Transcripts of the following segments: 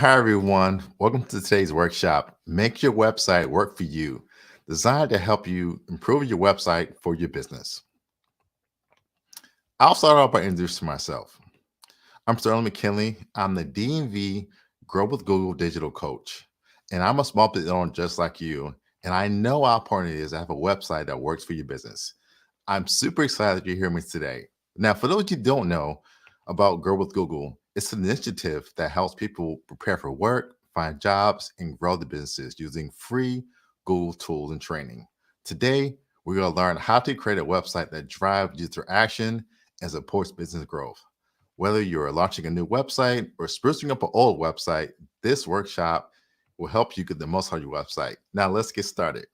Hi, everyone. Welcome to today's workshop. Make your website work for you, designed to help you improve your website for your business. I'll start off by introducing myself. I'm Sterling McKinley. I'm the DMV Grow with Google Digital Coach, and I'm a small business owner just like you. And I know how important it is to have a website that works for your business. I'm super excited that you're hearing me today. Now, for those you don't know about Grow with Google, it's an initiative that helps people prepare for work, find jobs, and grow their businesses using free Google tools and training. Today, we're going to learn how to create a website that drives user action and supports business growth. Whether you're launching a new website or sprucing up an old website, this workshop will help you get the most out of your website. Now, let's get started.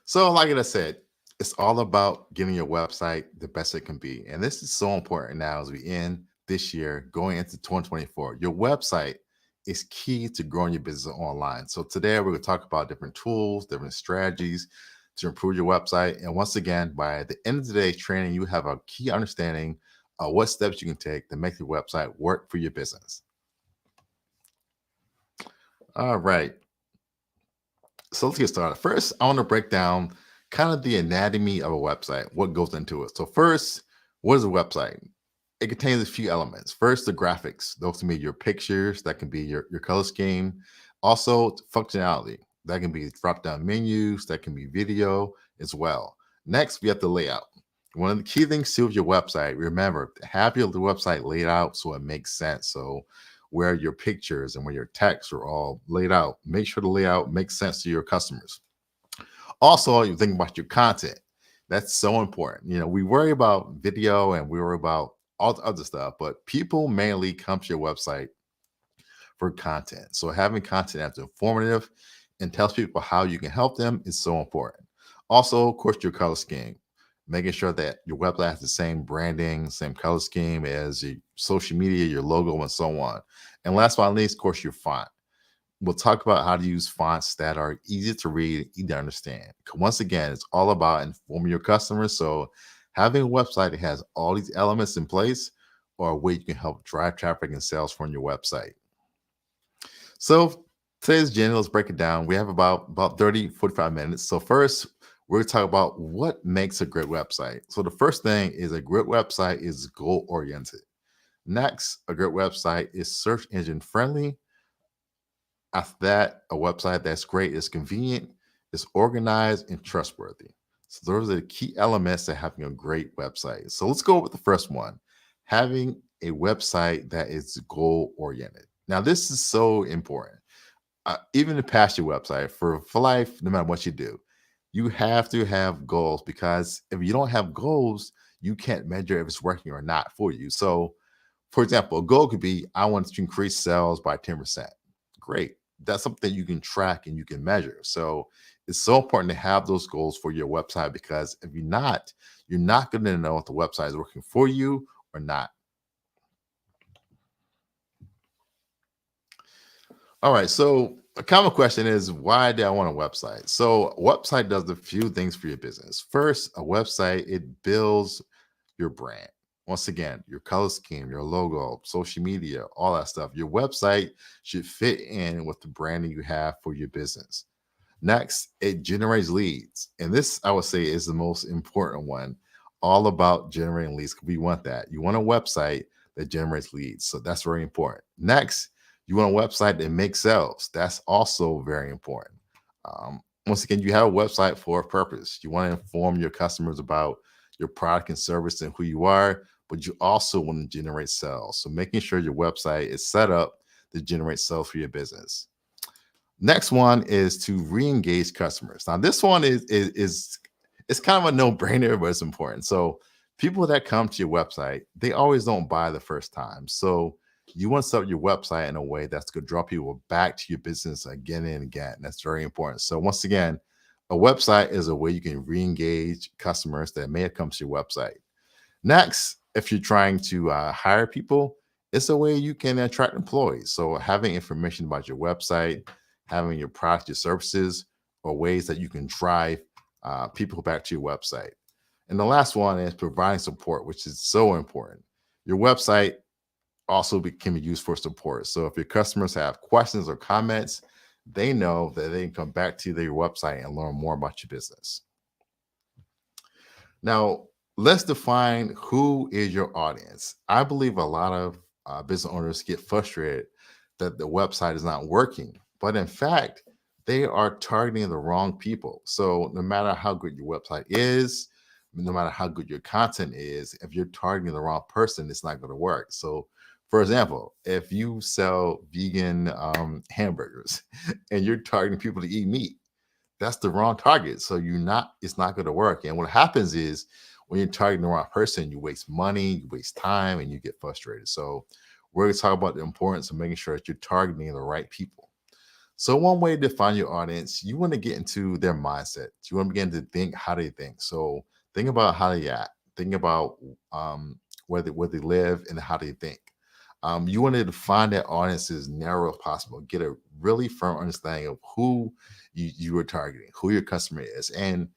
So, like I said, it's all about getting your website the best it can be. And this is so important now as we end this year, going into 2024. Your website is key to growing your business online. So, today we're going to talk about different tools, different strategies to improve your website. And once again, by the end of today's training, you have a key understanding of what steps you can take to make your website work for your business. All right. So let's get started. First, I want to break down kind of the anatomy of a website, what goes into it. So first, what is a website? It contains a few elements. First, the graphics. Those can be your pictures, that can be your color scheme. Also, functionality. That can be drop-down menus, that can be video as well. Next, we have the layout. One of the key things to your website, remember, have your website laid out so it makes sense. So where your pictures and where your text are all laid out. Make sure the layout makes sense to your customers. Also, you think about your content. That's so important. We worry about video and we worry about all the other stuff, but people mainly come to your website for content. So having content that's informative and tells people how you can help them is so important. Also, of course, your color scheme. Making sure that your website has the same branding, same color scheme as your social media, your logo, and so on. And last but not least, of course, your font. We'll talk about how to use fonts that are easy to read, easy to understand. Once again, it's all about informing your customers. So having a website that has all these elements in place or a way you can help drive traffic and sales from your website. So today's agenda, let's break it down. We have about 30, 45 minutes. So first, we're going to talk about what makes a great website. So the first thing is a great website is goal-oriented. Next, a great website is search engine friendly. After that, a website that's great is convenient, is organized, and trustworthy. So those are the key elements to having a great website. So let's go with the first one, having a website that is goal-oriented. Now, this is so important. Even to pass your website for life, no matter what you do, you have to have goals because if you don't have goals, you can't measure if it's working or not for you. So, for example, a goal could be I want to increase sales by 10%. Great. That's something you can track and you can measure. So it's so important to have those goals for your website because if you're not going to know if the website is working for you or not. All right. So a common question is, why do I want a website? So a website does a few things for your business. First, a website, it builds your brand. Once again, your color scheme, your logo, social media, all that stuff. Your website should fit in with the branding you have for your business. Next, it generates leads. And this, I would say, is the most important one, all about generating leads. We want that. You want a website that generates leads. So that's very important. Next, you want a website that makes sales. That's also very important. Once again, you have a website for a purpose. You want to inform your customers about your product and service and who you are, but you also want to generate sales. So making sure your website is set up to generate sales for your business. Next one is to re-engage customers. Now, this one is it's kind of a no-brainer, but it's important. So people that come to your website, they always don't buy the first time. So you want to set up your website in a way that's going to draw people back to your business again and again. That's very important. So once again, a website is a way you can re-engage customers that may have come to your website. Next, if you're trying to hire people, it's a way you can attract employees. So having information about your website, having your product, your services, or ways that you can drive people back to your website. And the last one is providing support, which is so important. Your website can be used for support. So if your customers have questions or comments, they know that they can come back to their website and learn more about your business. Now, let's define who is your audience. I believe a lot of business owners get frustrated that the website is not working, but in fact, they are targeting the wrong people. So, no matter how good your website is, no matter how good your content is, if you're targeting the wrong person, it's not going to work. So, for example, if you sell vegan hamburgers and you're targeting people to eat meat, that's the wrong target. So it's not going to work. And what happens is when you're targeting the wrong person, you waste money, you waste time, and you get frustrated. So we're going to talk about the importance of making sure that you're targeting the right people. So one way to define your audience, you want to get into their mindset. You want to begin to think how they think. So think about how they act. Think about where they live and how they think. You want to define that audience as narrow as possible. Get a really firm understanding of who you are targeting, who your customer is, and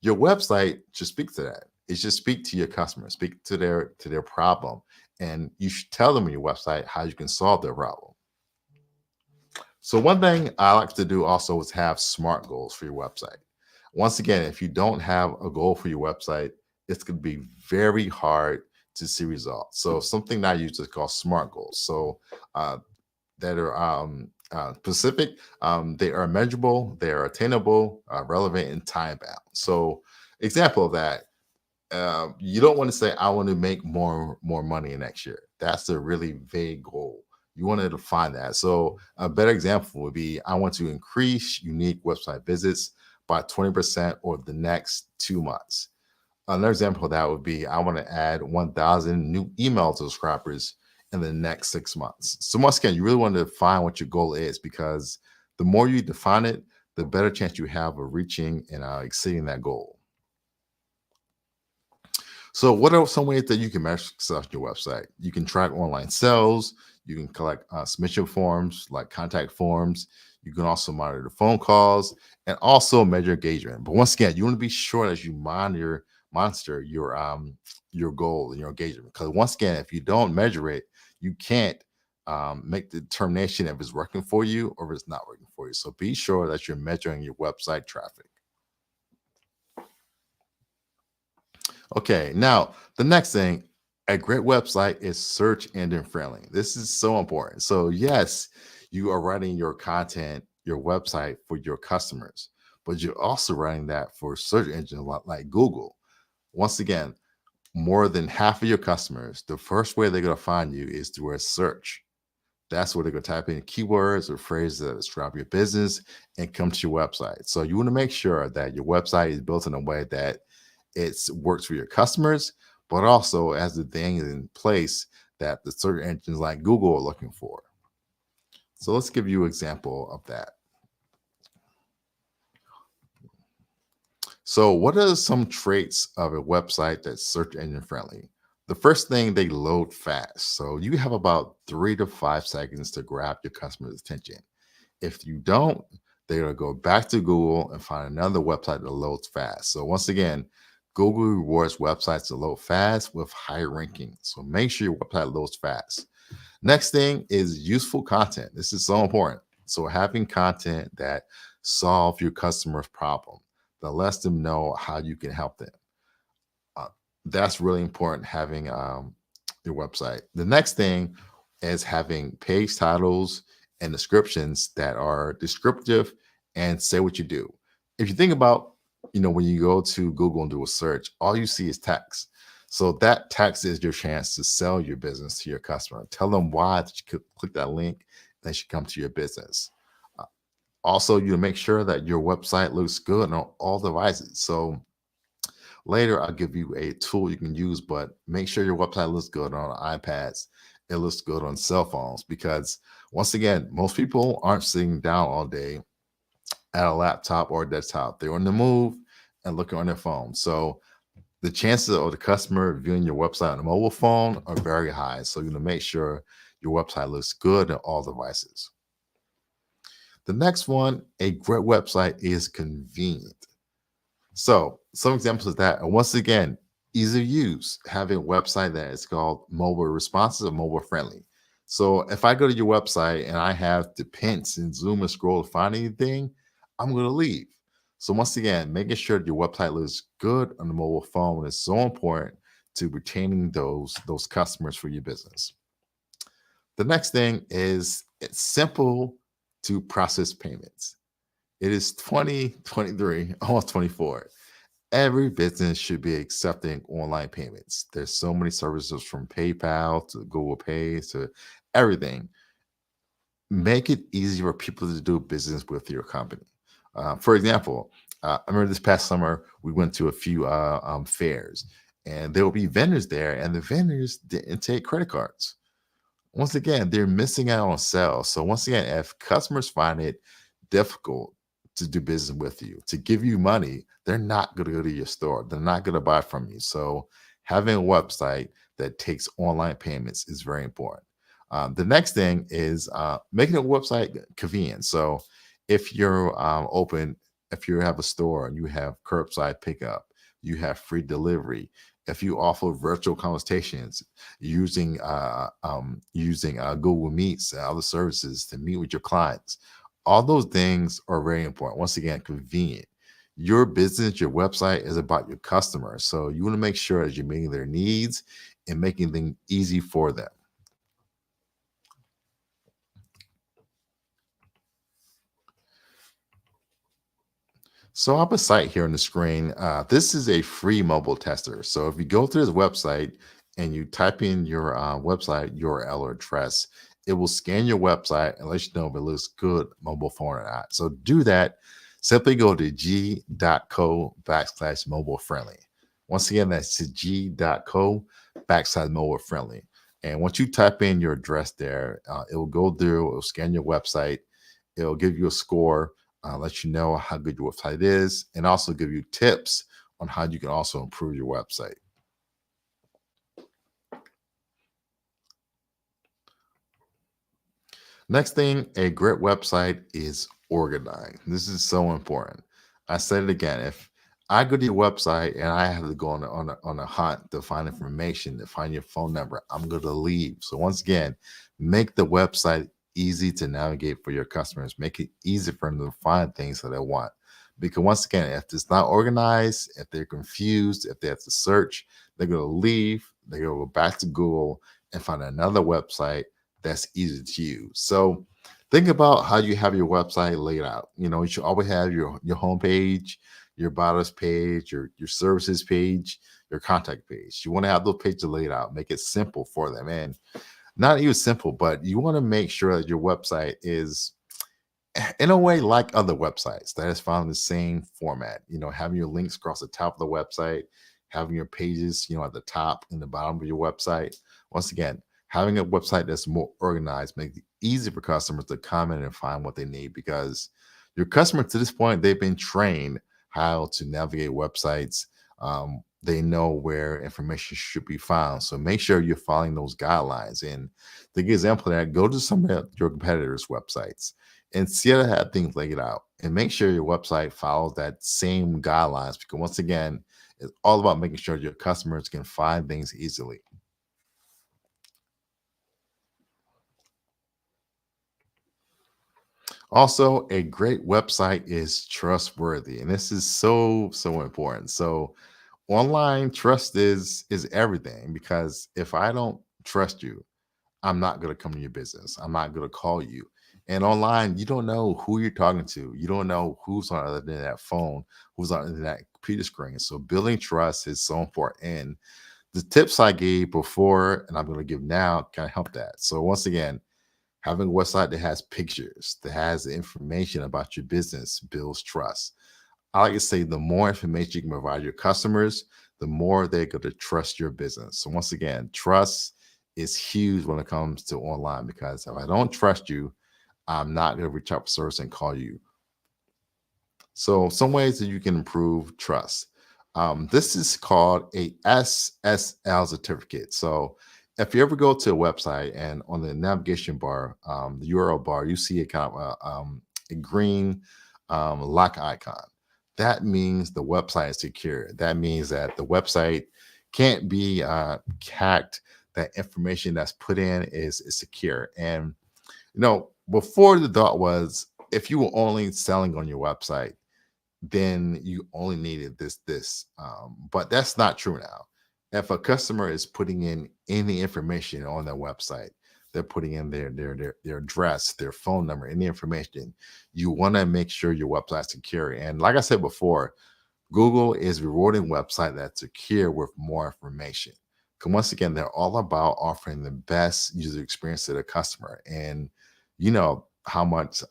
your website should speak to that. It should speak to your customer, speak to their problem, and you should tell them on your website how you can solve their problem. So one thing I like to do also is have SMART goals for your website. Once again, if you don't have a goal for your website, it's going to be very hard to see results. So something that I use is called SMART goals. So uh, that are specific, they are measurable, they are attainable, relevant, and time bound. So example of that, you don't want to say I want to make more money next year. That's a really vague goal. You want to define that. So a better example would be I want to increase unique website visits by 20% over the next 2 months. Another example of that would be I want to add 1,000 new email subscribers in the next 6 months. So once again, you really want to define what your goal is, because the more you define it, the better chance you have of reaching and exceeding that goal. So, what are some ways that you can measure success on your website? You can track online sales. You can collect submission forms like contact forms. You can also monitor the phone calls and also measure engagement. But once again, you want to be sure that you monitor your goal and your engagement. Because once again, if you don't measure it, you can't make the determination if it's working for you or if it's not working for you. So be sure that you're measuring your website traffic. Okay, now the next thing, a great website is search engine friendly. This is so important. So, yes, you are writing your content, your website for your customers, but you're also writing that for search engines like Google. Once again, more than half of your customers, the first way they're going to find you is through a search. That's where they're going to type in keywords or phrases that describe your business and come to your website. So you want to make sure that your website is built in a way that it works for your customers, but also has the things in place that the search engines like Google are looking for. So let's give you an example of that. So, what are some traits of a website that's search engine friendly? The first thing, they load fast. So, you have about 3 to 5 seconds to grab your customer's attention. If you don't, they're going to go back to Google and find another website that loads fast. So, once again, Google rewards websites that load fast with high ranking. So, make sure your website loads fast. Next thing is useful content. This is so important. So having content that solve your customer's problem, that lets them know how you can help them. Uh, that's really important, having your website. The next thing is having page titles and descriptions that are descriptive and say what you do. If you think about, when you go to Google and do a search, all you see is text. So that text is your chance to sell your business to your customer. Tell them why that you could click that link, they should come to your business. Uh, Also, you make sure that your website looks good on all devices. So later, I'll give you a tool you can use, but make sure your website looks good on iPads. It looks good on cell phones, because once again, most people aren't sitting down all day at a laptop or a desktop. They're on the move and looking on their phone. So the chances of the customer viewing your website on a mobile phone are very high. So you want to make sure your website looks good on all devices. The next one, a great website is convenient. So some examples of that are, once again, easy to use. Having a website that is called mobile responsive or mobile friendly. So if I go to your website and I have to pinch and zoom and scroll to find anything, I'm going to leave. So once again, making sure that your website looks good on the mobile phone is so important to retaining those customers for your business. The next thing is it's simple to process payments. It is 2023, almost 24. Every business should be accepting online payments. There's so many services from PayPal to Google Pay to everything. Make it easy for people to do business with your company. For example, I remember this past summer we went to a few fairs, and there will be vendors there, and the vendors didn't take credit cards. Once again, they're missing out on sales. So once again, if customers find it difficult to do business with you, to give you money, they're not going to go to your store. They're not going to buy from you. So having a website that takes online payments is very important. The next thing is making a website convenient. So if you're open, if you have a store and you have curbside pickup, you have free delivery. If you offer virtual consultations, using Google Meets and other services to meet with your clients. All those things are very important. Once again, convenient. Your business, your website is about your customers, so you want to make sure that you're meeting their needs and making things easy for them. So I have a site here on the screen. This is a free mobile tester. So if you go to this website and you type in your website URL or address, it will scan your website and let you know if it looks good mobile phone or not. So do that. Simply go to g.co/ mobile friendly. Once again, that's to g.co/ mobile friendly. And once you type in your address there, it will go through, it will scan your website, it'll give you a score, let you know how good your website is, and also give you tips on how you can also improve your website. Next thing, a great website is organized. This is so important. I said it again. If I go to your website and I have to go on a hunt to find information, to find your phone number, I'm going to leave. So once again, make the website easy to navigate for your customers. Make it easy for them to find things that they want. Because once again, if it's not organized, if they're confused, if they have to search, they're going to leave. They're going to go back to Google and find another website that's easy to use. So think about how you have your website laid out. You should always have your homepage, your about page, your services page, your contact page. You want to have those pages laid out, make it simple for them. And not even simple, but you want to make sure that your website is in a way like other websites that is found in the same format. Having your links across the top of the website, having your pages, at the top and the bottom of your website. Once again, having a website that's more organized makes it easy for customers to comment and find what they need, because your customers to this point, they've been trained how to navigate websites. They know where information should be found. So make sure you're following those guidelines. And to give example of that, go to some of your competitors' websites and see how to have things laid out. And make sure your website follows that same guidelines, because once again, it's all about making sure your customers can find things easily. Also, a great website is trustworthy, and this is so important. So, online trust is everything, because if I don't trust you, I'm not going to come to your business. I'm not going to call you. And online, you don't know who you're talking to. You don't know who's on the other end of that phone, who's on the other end of that computer screen. So building trust is so important. And the tips I gave before and I'm going to give now can help that. So once again, having a website that has pictures, that has information about your business builds trust. I like to say the more information you can provide your customers, the more they're going to trust your business. So once again, trust is huge when it comes to online, because if I don't trust you, I'm not going to reach out for service and call you. So some ways that you can improve trust. This is called a SSL certificate. So if you ever go to a website and on the navigation bar, the URL bar, you see a kind of a green lock icon. That means the website is secure. That means that the website can't be hacked. that information that's put in is secure. And before the thought was if you were only selling on your website, then you only needed this. But that's not true now. If a customer is putting in any information on their website, they're putting in their address, their phone number, any information. You want to make sure your website's secure. And like I said before, Google is rewarding website that's secure with more information. Because once again, they're all about offering the best user experience to the customer. And you know how much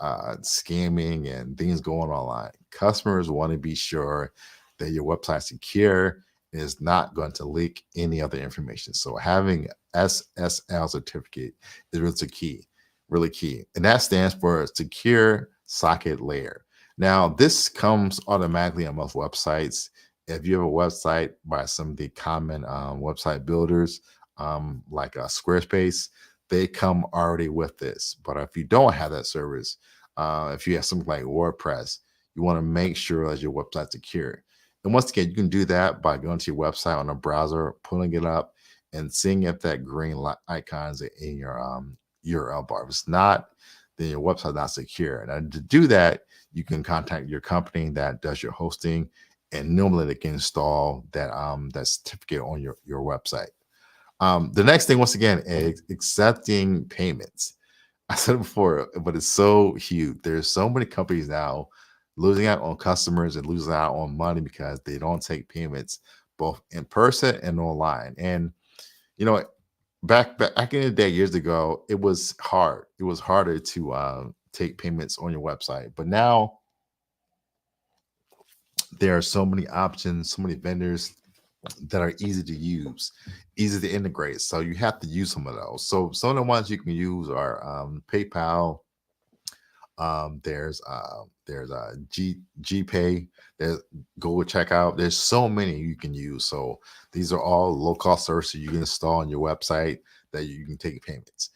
scamming and things going online. Customers want to be sure that your website's secure and is not going to leak any other information. So having SSL certificate is really key. And that stands for Secure Socket Layer. Now, this comes automatically on most websites. If you have a website by some of the common website builders, like Squarespace, they come already with this. But if you don't have that service, if you have something like WordPress, you want to make sure that your website's secure. And once again, you can do that by going to your website on a browser, pulling it up, and seeing if that green icon is in your URL bar. If it's not, then your website's not secure. And to do that, you can contact your company that does your hosting, and normally they can install that certificate on your website. The next thing, once again, is accepting payments. I said it before, but it's so huge. There's so many companies now losing out on customers and losing out on money because they don't take payments both in person and online. And you know, back in the day, years ago, it was hard. It was harder to take payments on your website. But now there are so many options, so many vendors that are easy to use, easy to integrate. So you have to use some of those. So some of the ones you can use are PayPal. There's GPay. There's Google Checkout. There's so many you can use. So these are all low cost services you can install on your website that you can take payments.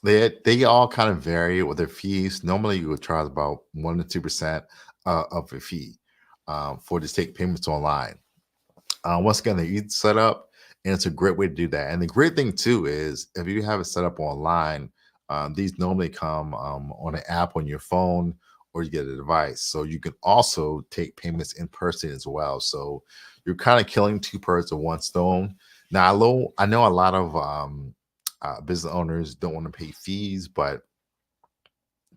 They all kind of vary with their fees. Normally, you would charge about 1 to 2% of a fee for to take payments online. Once again, they're easy to set up, and it's a great way to do that. And the great thing too is if you have it set up online, these normally come on an app on your phone, or you get a device. So you can also take payments in person as well. So you're kind of killing two birds with one stone. Now, I know a lot of business owners don't want to pay fees, but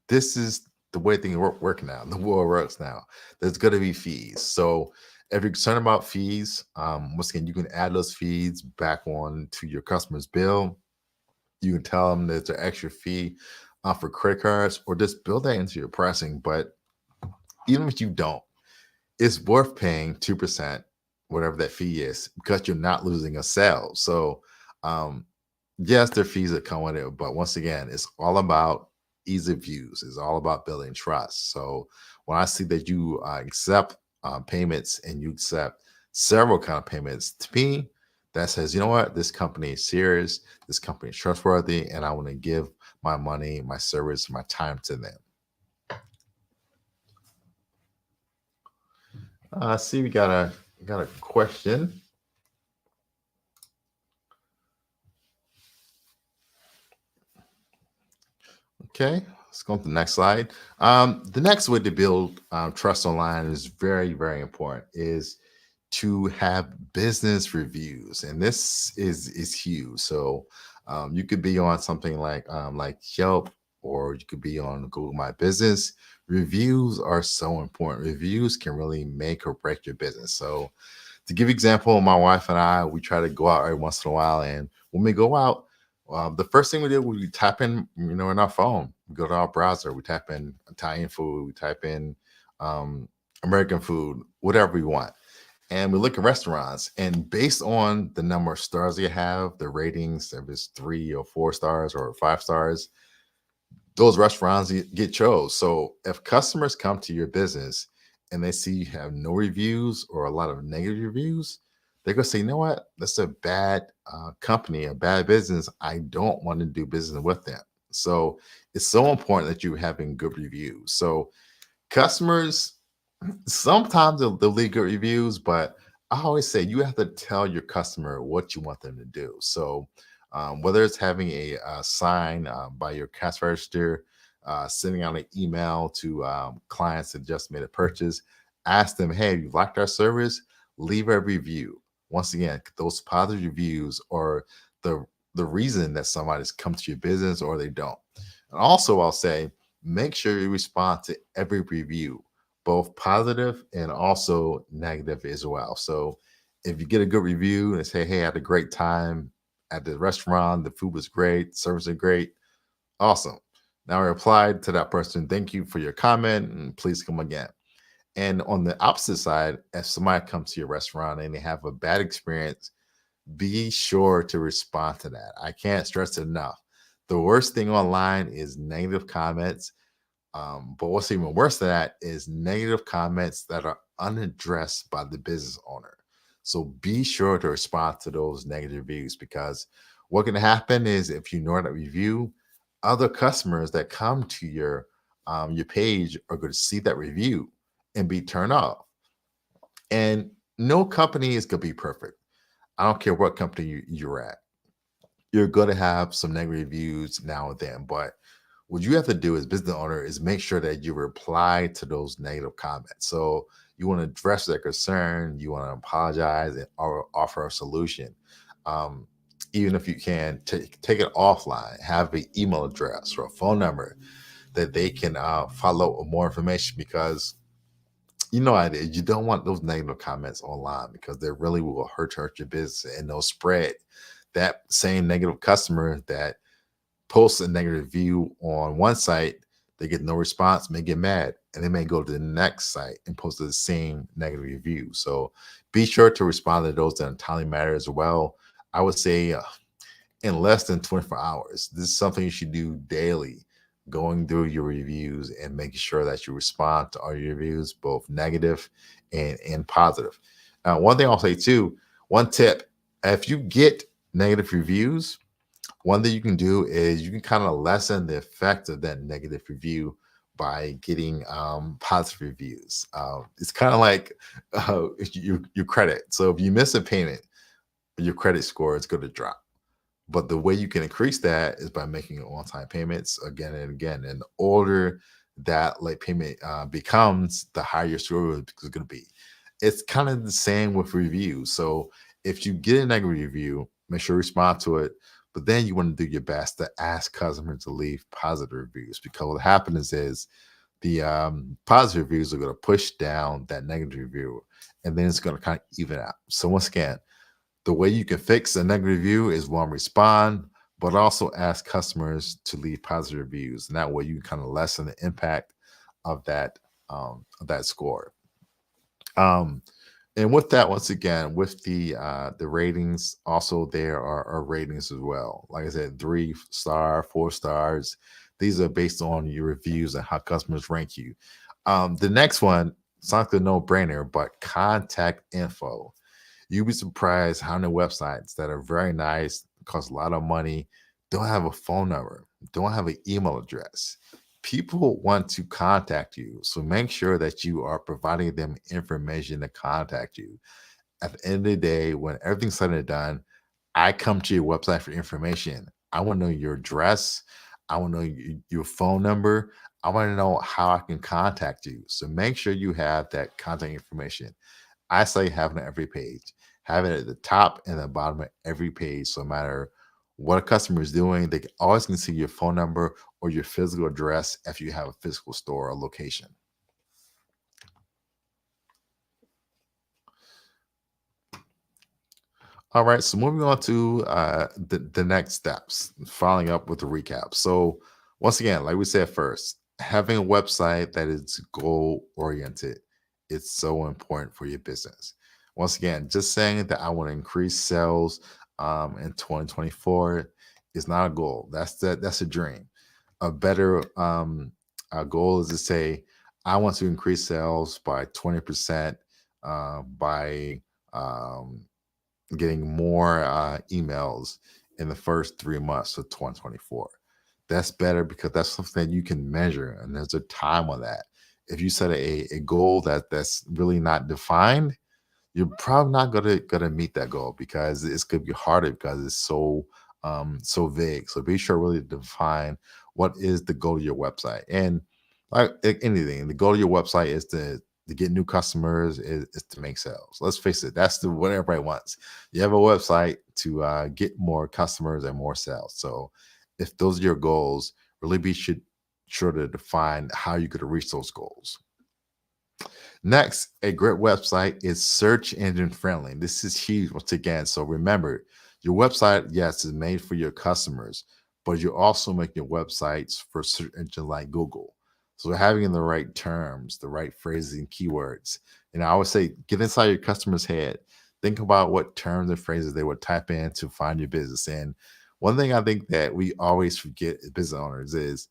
this is the way things work now. The world works now. There's going to be fees. So if you're concerned about fees, once again, you can add those fees back on to your customer's bill. You can tell them there's an extra fee for credit cards, or just build that into your pricing. But even if you don't, it's worth paying 2%, whatever that fee is, because you're not losing a sale. So yes, there are fees that come with it, but once again, it's all about ease of use. It's all about building trust. So when I see that you accept payments, and you accept several kind of payments, to me, that says, you know what, this company is serious, this company is trustworthy, and I want to give my money, my service, my time to them. See, we got a question. Okay, let's go to the next slide. The next way to build trust online is very, very important, is to have business reviews, and this is huge. So you could be on something like Yelp, or you could be on Google My Business. Reviews are so important. Reviews can really make or break your business. So to give you example, my wife and I, we try to go out every once in a while, and when we go out, the first thing we do, we type in, in our phone. We go to our browser. We type in Italian food. We type in American food, whatever we want, and we look at restaurants. And based on the number of stars you have, the ratings, if it's 3 or 4 stars or 5 stars, those restaurants get chose. So if customers come to your business and they see you have no reviews or a lot of negative reviews, they're gonna say, you know what, that's a bad company, a bad business. I don't want to do business with them. So it's so important that you're having good reviews. So customers, sometimes they'll leave good reviews, but I always say you have to tell your customer what you want them to do. So, whether it's having a sign by your cash register, sending out an email to clients that just made a purchase, ask them, "Hey, if you liked our service, leave a review." Once again, those positive reviews are the the reason that somebody's come to your business or they don't. And also, I'll say, make sure you respond to every review, both positive and also negative as well. So if you get a good review and say, "Hey, I had a great time at the restaurant, the food was great, service is great," awesome. Now I replied to that person, "Thank you for your comment and please come again." And on the opposite side, if somebody comes to your restaurant and they have a bad experience, be sure to respond to that. I can't stress it enough. The worst thing online is negative comments, but what's even worse than that is negative comments that are unaddressed by the business owner. So be sure to respond to those negative reviews, because what can happen is if you ignore that review, other customers that come to your page are going to see that review and be turned off. And no company is going to be perfect. I don't care what company you're at. You're going to have some negative reviews now and then, but what you have to do as business owner is make sure that you reply to those negative comments. So you want to address their concern, you want to apologize and or offer a solution. Um, Even if you can take it offline, have an email address or a phone number that they can follow up with more information, because you know I did. You don't want those negative comments online because they really will hurt your business, and they'll spread that same negative customer that post a negative review on one site, they get no response, may get mad, and they may go to the next site and post the same negative review. So be sure to respond to those in a timely manner as well. I would say in less than 24 hours. This is something you should do daily, going through your reviews and making sure that you respond to all your reviews, both negative and positive. One thing I'll say too, one tip, if you get negative reviews, one thing you can do is you can kind of lessen the effect of that negative review by getting positive reviews. It's kind of like your credit. So if you miss a payment, your credit score is going to drop. But the way you can increase that is by making on-time payments again and again. And the older that late payment becomes, the higher your score is going to be. It's kind of the same with reviews. So if you get a negative review, make sure you respond to it. But then you want to do your best to ask customers to leave positive reviews, because what happens is the positive reviews are going to push down that negative review, and then it's going to kind of even out. So once again, the way you can fix a negative review is, one, respond, but also ask customers to leave positive reviews. And that way you can kind of lessen the impact of that score. Um, and with that, once again, with the ratings, also there are ratings as well. Like I said, 3 star, 4 stars. These are based on your reviews and how customers rank you. The next one sounds like a no-brainer, but contact info. You'd be surprised how many websites that are very nice, cost a lot of money, don't have a phone number, don't have an email address. People want to contact you. So make sure that you are providing them information to contact you. At the end of the day, when everything's said and done, I come to your website for information. I want to know your address. I want to know your phone number. I want to know how I can contact you. So make sure you have that contact information. I say having it every page, have it at the top and the bottom of every page. So no matter what a customer is doing, they always can see your phone number or your physical address if you have a physical store or location. All right, so moving on to the next steps, following up with the recap. So once again, like we said first, having a website that is goal oriented, it's so important for your business. Once again, just saying that I want to increase sales in 2024 is not a goal. That's a dream. A better goal is to say I want to increase sales by 20% by um, getting more emails in the first 3 months of 2024. That's better because that's something that you can measure, and there's a time on that. If you set a goal that's really not defined, you're probably not gonna meet that goal because it's gonna be harder because it's so vague. So be sure really to define what is the goal of your website. And like anything, the goal of your website is to get new customers, is to make sales. Let's face it, that's the what everybody wants. You have a website to get more customers and more sales. So if those are your goals, really be sure to define how you're going to reach those goals. Next, a great website is search engine friendly. This is huge once again. So remember, your website, yes, is made for your customers, but you also make your websites for search engine like Google. So having the right terms, the right phrases and keywords. And I would say get inside your customer's head. Think about what terms and phrases they would type in to find your business. And one thing I think that we always forget as business owners is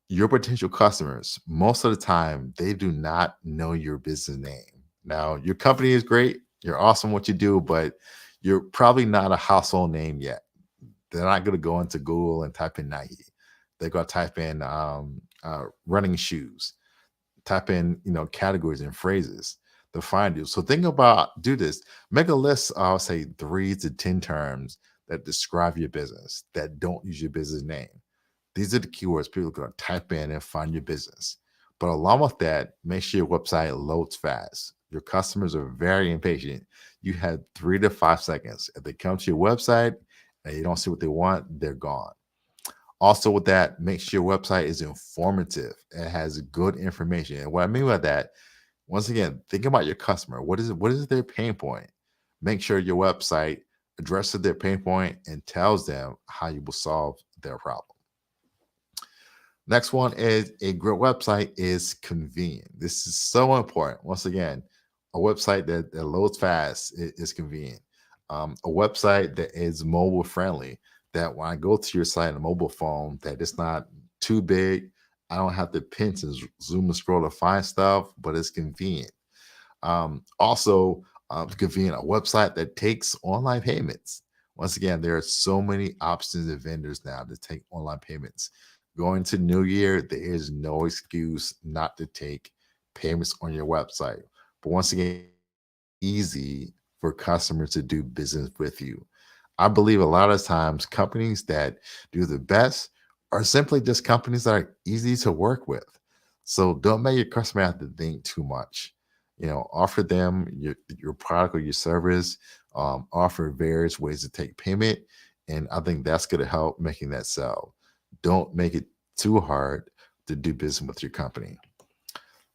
your potential customers, most of the time, they do not know your business name. Now, your company is great. You're awesome what you do, but you're probably not a household name yet. They're not going to go into Google and type in Nike. They're going to type in running shoes, type in categories and phrases to find you. So think about do this. Make a list. I'll say 3 to 10 terms that describe your business that don't use your business name. These are the keywords people are going to type in and find your business. But along with that, make sure your website loads fast. Your customers are very impatient. You have 3 to 5 seconds. If they come to your website and you don't see what they want, they're gone. Also, with that, make sure your website is informative. It has good information. And what I mean by that, once again, think about your customer. What is their pain point? Make sure your website addresses their pain point and tells them how you will solve their problem. Next one is a great website is convenient. This is so important. Once again, a website that loads fast is convenient. A website that is mobile friendly, that when I go to your site on a mobile phone, that it's not too big. I don't have to pinch and zoom and scroll to find stuff, but it's convenient. Also, convenient, a website that takes online payments. Once again, there are so many options and vendors now to take online payments. Going to New Year, there is no excuse not to take payments on your website. But once again, easy for customers to do business with you. I believe a lot of times companies that do the best are simply just companies that are easy to work with. So don't make your customer have to think too much. Offer them your product or your service, offer various ways to take payment. And I think that's going to help making that sell. Don't make it too hard to do business with your company.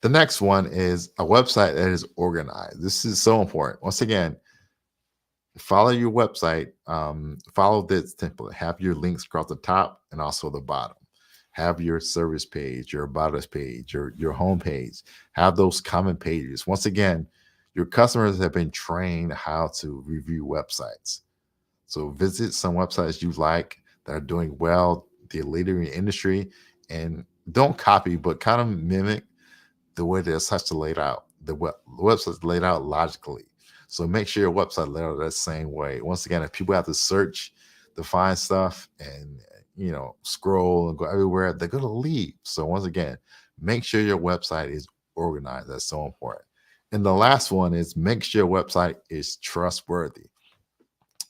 The next one is a website that is organized. This is so important. Once again, follow your website. Follow this template. Have your links across the top and also the bottom. Have your service page, your about us page, your home page. Have those common pages. Once again, your customers have been trained how to review websites. So visit some websites you like that are doing well, the leader in the industry, and don't copy, but kind of mimic the way their sites are laid out. The website's laid out logically. So make sure your website laid out that same way. Once again, if people have to search to find stuff and scroll and go everywhere, they're gonna leave. So once again, make sure your website is organized. That's so important. And the last one is make sure your website is trustworthy.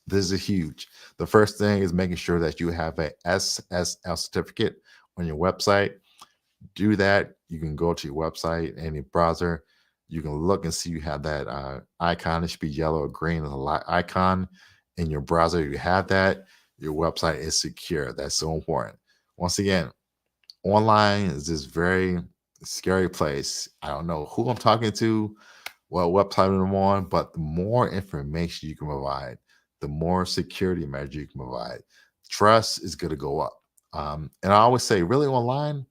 This is huge. The first thing is making sure that you have a SSL certificate on your website. Do that. You can go to your website, any browser. You can look and see you have that icon. It should be yellow or green as a icon in your browser. You have that. Your website is secure. That's so important. Once again, online is this very scary place. I don't know who I'm talking to, what website I'm on, but the more information you can provide, the more security measure you can provide, trust is going to go up. And I always say, really, online,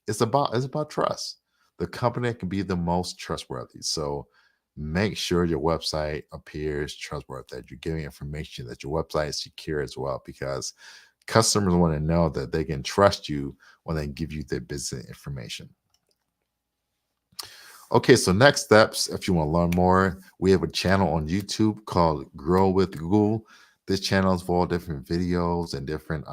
it's about trust. The company can be the most trustworthy. So make sure your website appears trustworthy, that you're giving information, that your website is secure as well, because customers want to know that they can trust you when they give you their business information. Okay, so next steps, if you want to learn more, we have a channel on YouTube called Grow with Google. This channel is full of different videos and different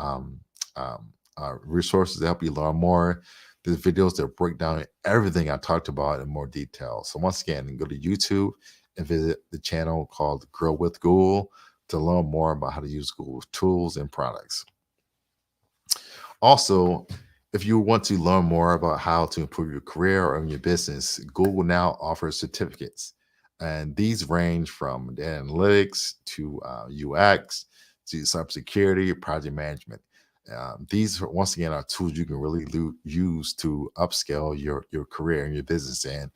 resources to help you learn more. There's videos that break down everything I talked about in more detail. So once again, go to YouTube and visit the channel called Grow with Google to learn more about how to use Google's tools and products. Also, if you want to learn more about how to improve your career or in your business, Google now offers certificates. And these range from data analytics to UX to cybersecurity, project management. These, once again, are tools you can really use to upscale your career and your business. And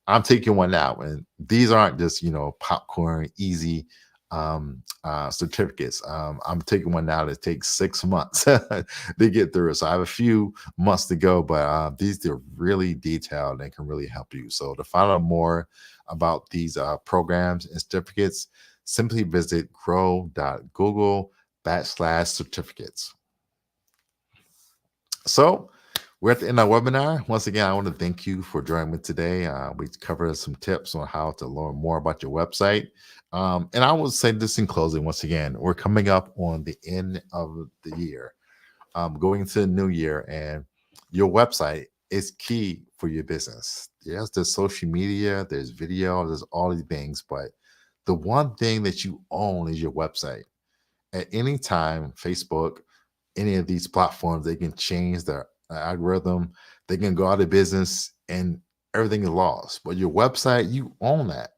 I'm taking one now, and these aren't just popcorn easy certificates. I'm taking one now that takes 6 months to get through. So I have a few months to go, but these are really detailed and can really help you. So to find out more about these programs and certificates, simply visit grow.google/certificates. So we're at the end of our webinar. Once again, I want to thank you for joining me today. We covered some tips on how to learn more about your website. And I will say this in closing, once again, we're coming up on the end of the year, going into the new year, and your website is key for your business. Yes, there's social media, there's video, there's all these things, but the one thing that you own is your website. At any time, Facebook, any of these platforms, they can change their algorithm, they can go out of business, and everything is lost. But your website, you own that.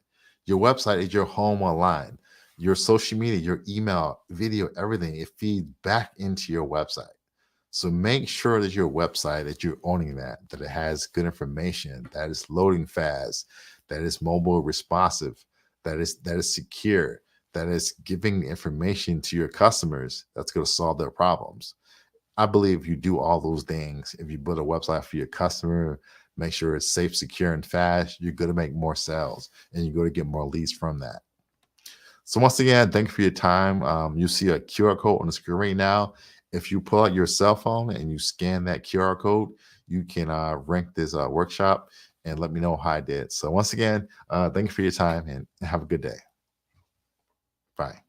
Your website is your home online. Your social media, your email, video, everything, it feeds back into your website. So make sure that your website, that you're owning that it has good information, that is loading fast, that is mobile responsive, that is secure, that is giving the information to your customers that's going to solve their problems. I believe if you do all those things, if you build a website for your customer, make sure it's safe, secure, and fast, you're going to make more sales and you're going to get more leads from that. So once again, thank you for your time. You see a QR code on the screen right now. If you pull out your cell phone and you scan that QR code, you can rank this workshop and let me know how I did. So once again, thank you for your time and have a good day. Bye.